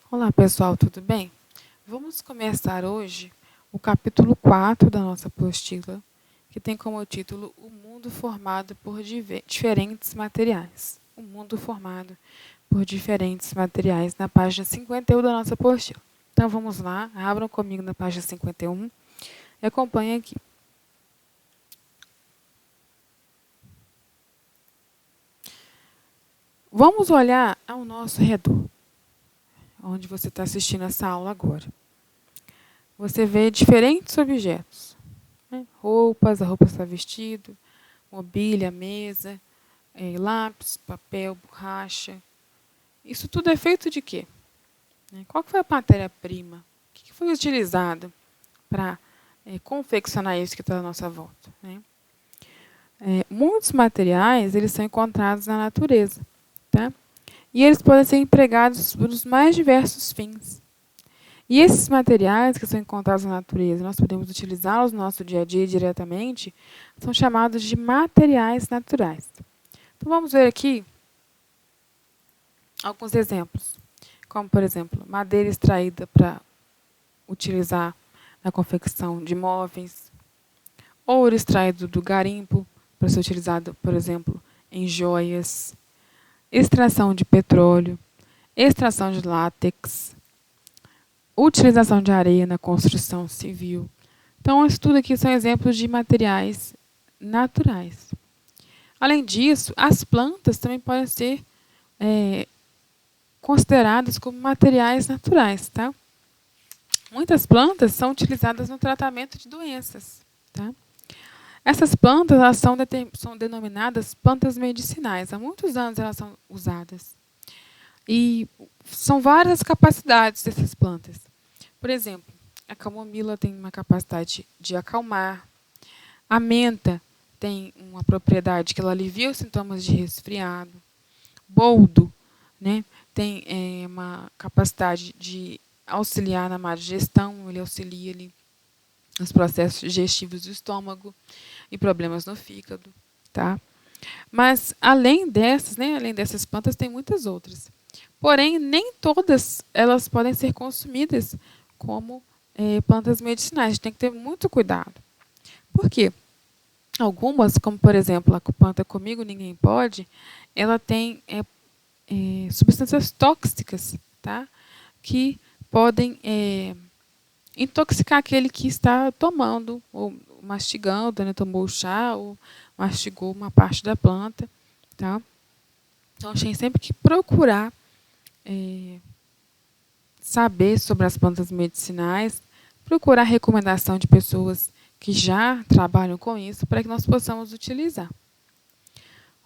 Olá pessoal, tudo bem? Vamos começar hoje o capítulo 4 da nossa apostila, que tem como título O Mundo Formado por Diferentes Materiais. O Mundo Formado por Diferentes Materiais, na página 51 da nossa apostila. Então vamos lá, abram comigo na página 51 e acompanhem aqui. Vamos olhar ao nosso redor, onde você está assistindo essa aula agora. Você vê diferentes objetos, né? Roupas, a roupa está vestida, mobília, mesa, lápis, papel, borracha. Isso tudo é feito de quê? Qual foi a matéria-prima? O que foi utilizado para confeccionar isso que está à nossa volta? Né? Muitos materiais eles são encontrados na natureza, tá? E eles podem ser empregados para os mais diversos fins. E esses materiais que são encontrados na natureza, nós podemos utilizá-los no nosso dia a dia diretamente, são chamados de materiais naturais. Então vamos ver aqui alguns exemplos, como por exemplo, madeira extraída para utilizar na confecção de móveis, ouro extraído do garimpo para ser utilizado, por exemplo, em joias, extração de petróleo, extração de látex, utilização de areia na construção civil. Então, isso tudo aqui são exemplos de materiais naturais. Além disso, as plantas também podem ser consideradas como materiais naturais, tá? Muitas plantas são utilizadas no tratamento de doenças, tá? Essas plantas elas são denominadas plantas medicinais. Há muitos anos elas são usadas. E são várias capacidades dessas plantas. Por exemplo, a camomila tem uma capacidade de acalmar. A menta tem uma propriedade que ela alivia os sintomas de resfriado. Boldo, né, tem uma capacidade de auxiliar na má digestão, ele auxilia ali nos processos digestivos do estômago e problemas no fígado, tá? Mas além dessas plantas tem muitas outras. Porém, nem todas elas podem ser consumidas como plantas medicinais. A gente tem que ter muito cuidado. Por quê? Algumas, como por exemplo a planta Comigo Ninguém Pode, ela tem substâncias tóxicas, tá? Que podem intoxicar aquele que está tomando, ou mastigando, né? Tomou o chá, ou mastigou uma parte da planta. Tá? Então, a gente tem sempre que procurar saber sobre as plantas medicinais, procurar recomendação de pessoas que já trabalham com isso, para que nós possamos utilizar.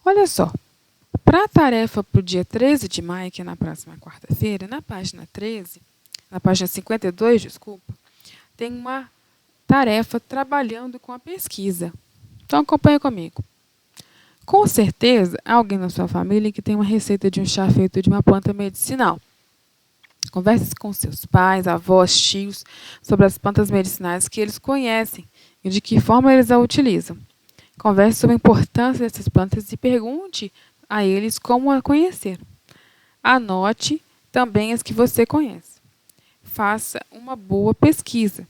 Olha só, para a tarefa para o dia 13 de maio, que é na próxima quarta-feira, na página 13, na página 52, desculpa, tem uma tarefa trabalhando com a pesquisa. Então, acompanhe comigo. Com certeza, há alguém na sua família que tem uma receita de um chá feito de uma planta medicinal. Converse com seus pais, avós, tios sobre as plantas medicinais que eles conhecem e de que forma eles a utilizam. Converse sobre a importância dessas plantas e pergunte a eles como a conhecer. Anote também as que você conhece. Faça uma boa pesquisa.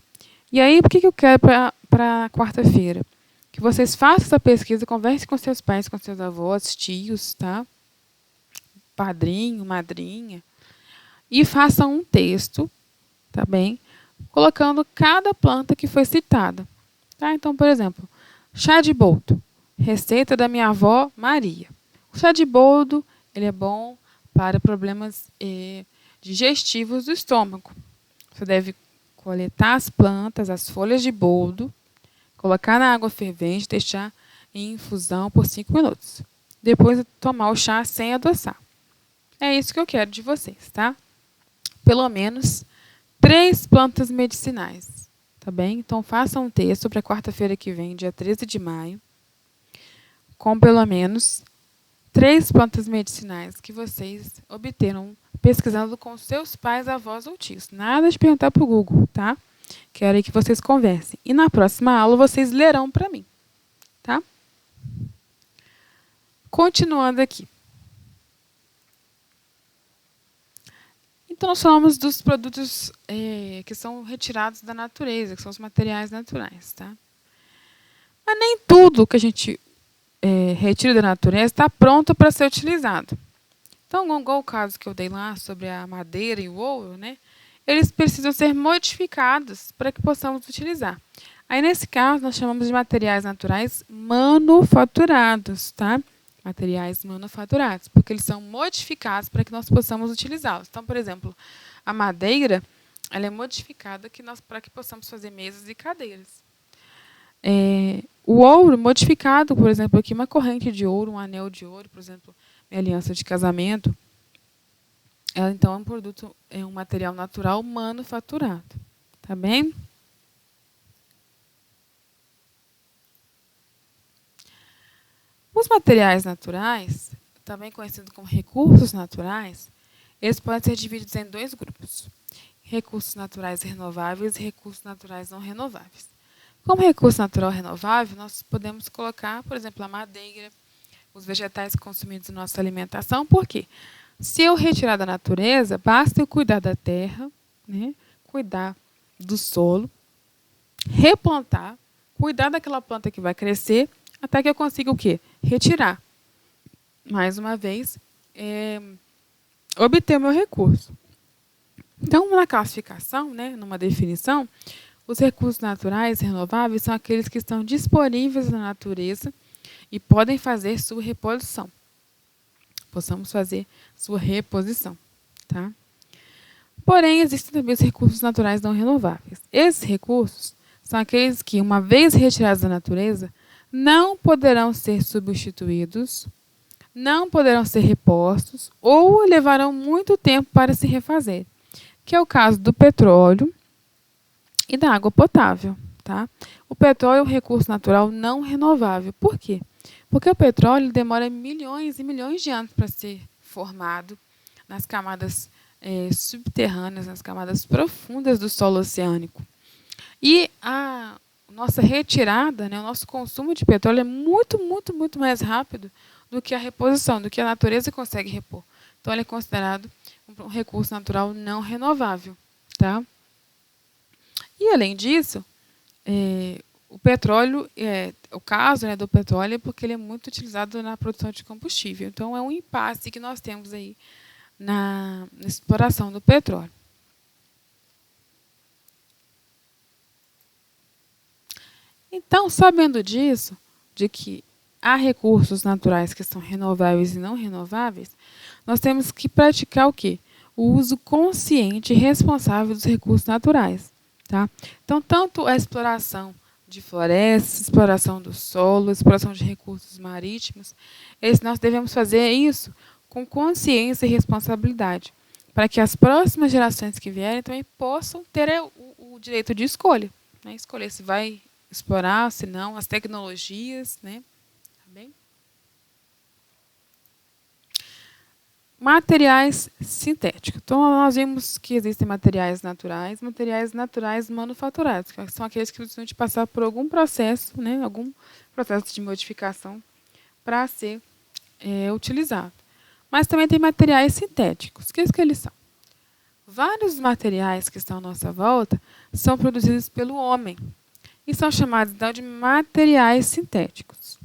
E aí, por que eu quero para quarta-feira? Que vocês façam essa pesquisa, conversem com seus pais, com seus avós, tios, tá? Padrinho, madrinha. E façam um texto, tá bem? Colocando cada planta que foi citada. Tá? Então, por exemplo, chá de boldo. Receita da minha avó Maria. O chá de boldo ele é bom para problemas digestivos do estômago. Você deve coletar as plantas, as folhas de boldo, colocar na água fervente, deixar em infusão por 5 minutos. Depois tomar o chá sem adoçar. É isso que eu quero de vocês, tá? Pelo menos 3 plantas medicinais, tá bem? Então façam um texto para quarta-feira que vem, dia 13 de maio, com pelo menos 3 plantas medicinais que vocês obteram pesquisando com seus pais, avós ou tios. Nada de perguntar para o Google, tá? Quero aí que vocês conversem. E na próxima aula vocês lerão para mim, tá? Continuando aqui. Então, nós falamos dos produtos que são retirados da natureza, que são os materiais naturais. Tá? Mas nem tudo que a gente retira da natureza está pronto para ser utilizado. Então, igual o caso que eu dei lá sobre a madeira e o ouro, né, eles precisam ser modificados para que possamos utilizar. Aí, nesse caso, nós chamamos de materiais naturais manufaturados, tá? Materiais manufaturados, porque eles são modificados para que nós possamos utilizá-los. Então, por exemplo, a madeira, ela é modificada para que possamos fazer mesas e cadeiras. O ouro modificado, por exemplo, aqui uma corrente de ouro, um anel de ouro, por exemplo, minha aliança de casamento, ela então é um produto, é um material natural manufaturado. Tá bem? Os materiais naturais, também conhecidos como recursos naturais, eles podem ser divididos em dois grupos: recursos naturais renováveis e recursos naturais não renováveis. Como recurso natural renovável, nós podemos colocar, por exemplo, a madeira, os vegetais consumidos em nossa alimentação. Por quê? Se eu retirar da natureza, basta eu cuidar da terra, né, cuidar do solo, replantar, cuidar daquela planta que vai crescer, até que eu consiga o quê? Retirar. Mais uma vez, obter o meu recurso. Então, na classificação, né, numa definição, os recursos naturais renováveis são aqueles que estão disponíveis na natureza e podem fazer sua reposição. Possamos fazer sua reposição. Tá? Porém, existem também os recursos naturais não renováveis. Esses recursos são aqueles que, uma vez retirados da natureza, não poderão ser substituídos, não poderão ser repostos ou levarão muito tempo para se refazer, que é o caso do petróleo e da água potável. Tá? O petróleo é um recurso natural não renovável. Por quê? Porque o petróleo demora milhões e milhões de anos para ser formado nas camadas subterrâneas, nas camadas profundas do solo oceânico. E a nossa retirada, né, o nosso consumo de petróleo é muito, muito, muito mais rápido do que a reposição, do que a natureza consegue repor. Então, ele é considerado um recurso natural não renovável. Tá? E, além disso, o petróleo, o caso, né, do petróleo é porque ele é muito utilizado na produção de combustível. Então, é um impasse que nós temos aí na exploração do petróleo. Então, sabendo disso, de que há recursos naturais que são renováveis e não renováveis, nós temos que praticar o quê? O uso consciente e responsável dos recursos naturais. Tá? Então, tanto a exploração de florestas, exploração do solo, exploração de recursos marítimos, nós devemos fazer isso com consciência e responsabilidade, para que as próximas gerações que vierem também possam ter o direito de escolha, né? Escolher se vai explorar, se não, as tecnologias, né? Tá bem? Materiais sintéticos. Então, nós vimos que existem materiais naturais manufaturados, que são aqueles que precisam de passar por algum processo, né, algum processo de modificação para ser utilizado. Mas também tem materiais sintéticos. O que eles são? Vários materiais que estão à nossa volta são produzidos pelo homem e são chamados então, de materiais sintéticos.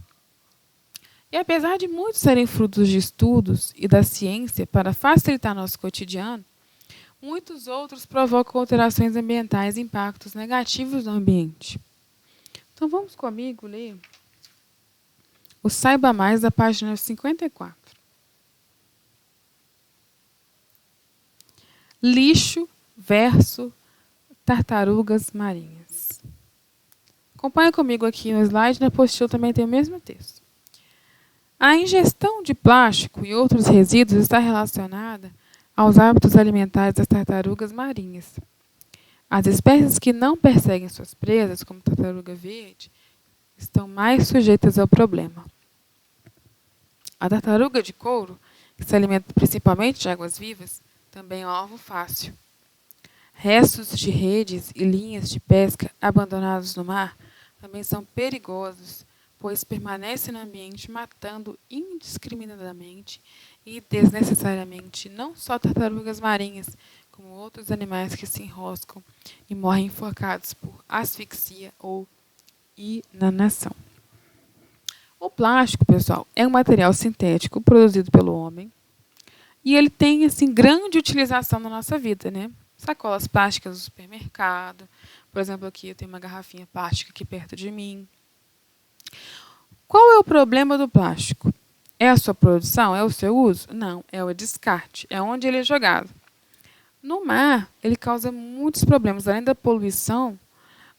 E apesar de muitos serem frutos de estudos e da ciência para facilitar nosso cotidiano, muitos outros provocam alterações ambientais e impactos negativos no ambiente. Então vamos comigo ler o Saiba Mais da página 54. Lixo versus tartarugas marinhas. Acompanhe comigo aqui no slide, na apostila também tem o mesmo texto. A ingestão de plástico e outros resíduos está relacionada aos hábitos alimentares das tartarugas marinhas. As espécies que não perseguem suas presas, como tartaruga verde, estão mais sujeitas ao problema. A tartaruga de couro, que se alimenta principalmente de águas-vivas, também é um alvo fácil. Restos de redes e linhas de pesca abandonados no mar também são perigosos, pois permanecem no ambiente matando indiscriminadamente e desnecessariamente não só tartarugas marinhas, como outros animais que se enroscam e morrem enforcados por asfixia ou inanação. O plástico, pessoal, é um material sintético produzido pelo homem e ele tem assim grande utilização na nossa vida, né? Sacolas plásticas do supermercado, por exemplo, aqui eu tenho uma garrafinha plástica aqui perto de mim. Qual é o problema do plástico? É a sua produção? É o seu uso? Não, é o descarte, é onde ele é jogado. No mar, ele causa muitos problemas. Além da poluição,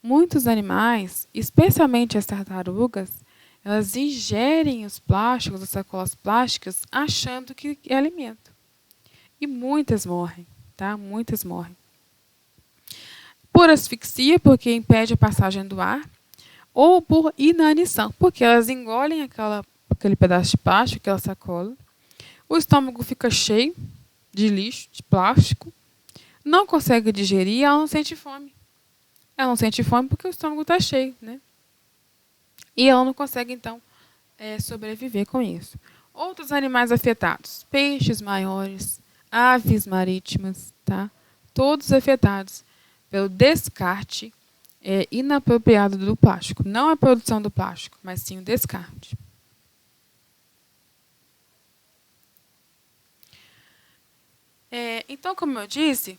muitos animais, especialmente as tartarugas, elas ingerem os plásticos, as sacolas plásticas, achando que é alimento. E muitas morrem, tá? Muitas morrem. Por asfixia, porque impede a passagem do ar, ou por inanição, porque elas engolem aquele pedaço de plástico, aquela sacola. O estômago fica cheio de lixo, de plástico, não consegue digerir e ela não sente fome. Ela não sente fome porque o estômago está cheio, né? E ela não consegue, então, sobreviver com isso. Outros animais afetados, peixes maiores, aves marítimas, tá? Todos afetados pelo descarte inapropriado do plástico. Não a produção do plástico, mas sim o descarte. Então, como eu disse,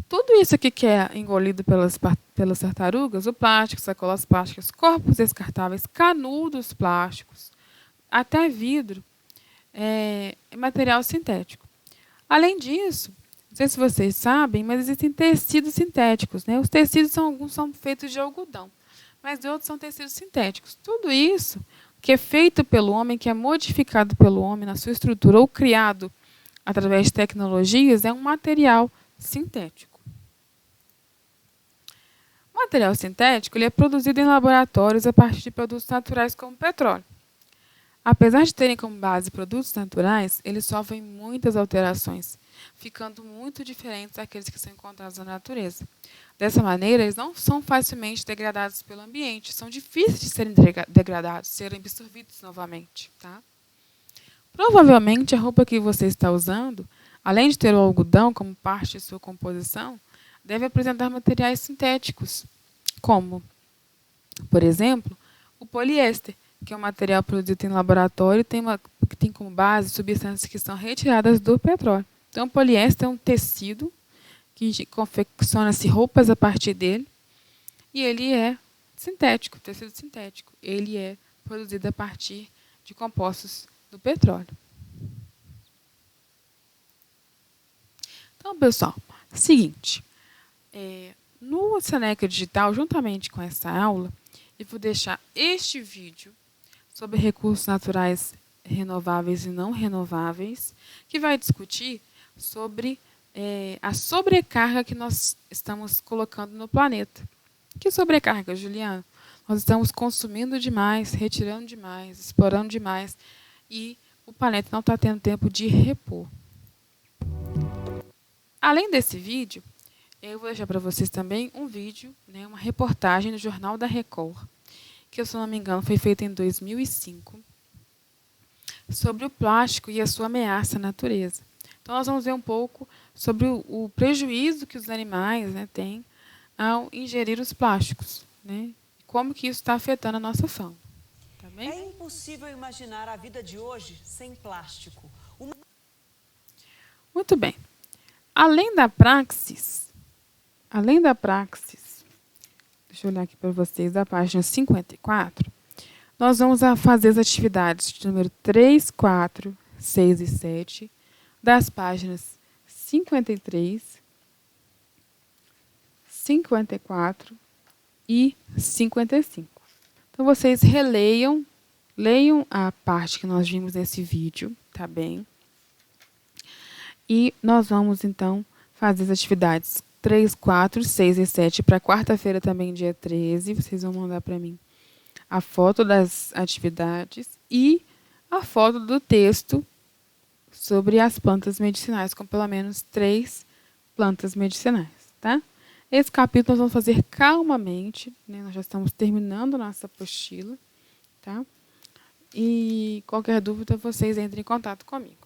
tudo isso aqui que é engolido pelas tartarugas, o plástico, sacolas plásticas, corpos descartáveis, canudos plásticos, até vidro, é material sintético. Além disso, não sei se vocês sabem, mas existem tecidos sintéticos, né? Os tecidos alguns são feitos de algodão, mas outros são tecidos sintéticos. Tudo isso que é feito pelo homem, que é modificado pelo homem na sua estrutura ou criado através de tecnologias, é um material sintético. O material sintético ele é produzido em laboratórios a partir de produtos naturais como petróleo. Apesar de terem como base produtos naturais, eles sofrem muitas alterações, ficando muito diferentes daqueles que são encontrados na natureza. Dessa maneira, eles não são facilmente degradados pelo ambiente, são difíceis de serem degradados, serem absorvidos novamente. Tá? Provavelmente, a roupa que você está usando, além de ter o algodão como parte de sua composição, deve apresentar materiais sintéticos, como, por exemplo, o poliéster, que é um material produzido em laboratório e que tem como base substâncias que são retiradas do petróleo. Então, o poliéster é um tecido que confecciona-se roupas a partir dele e ele é sintético, tecido sintético. Ele é produzido a partir de compostos do petróleo. Então, pessoal, seguinte, no Soneca Digital, juntamente com essa aula, eu vou deixar este vídeo sobre recursos naturais renováveis e não renováveis, que vai discutir sobre a sobrecarga que nós estamos colocando no planeta. Que sobrecarga, Juliana? Nós estamos consumindo demais, retirando demais, explorando demais e o planeta não está tendo tempo de repor. Além desse vídeo, eu vou deixar para vocês também um vídeo, né, uma reportagem do Jornal da Record, que, se eu não me engano, foi feita em 2005, sobre o plástico e a sua ameaça à natureza. Então, nós vamos ver um pouco sobre o prejuízo que os animais, né, têm ao ingerir os plásticos, né, como que isso está afetando a nossa fauna. Tá bem? É impossível imaginar a vida de hoje sem plástico. Muito bem. Além da praxis, deixa eu olhar aqui para vocês, da página 54, nós vamos fazer as atividades de número 3, 4, 6 e 7, das páginas 53, 54 e 55. Então, vocês leiam a parte que nós vimos nesse vídeo, tá bem? E nós vamos, então, fazer as atividades 3, 4, 6 e 7 para quarta-feira também, dia 13. Vocês vão mandar para mim a foto das atividades e a foto do texto sobre as plantas medicinais, com pelo menos 3 plantas medicinais, tá? Esse capítulo nós vamos fazer calmamente, né? Nós já estamos terminando a nossa apostila, tá? E qualquer dúvida, vocês entrem em contato comigo.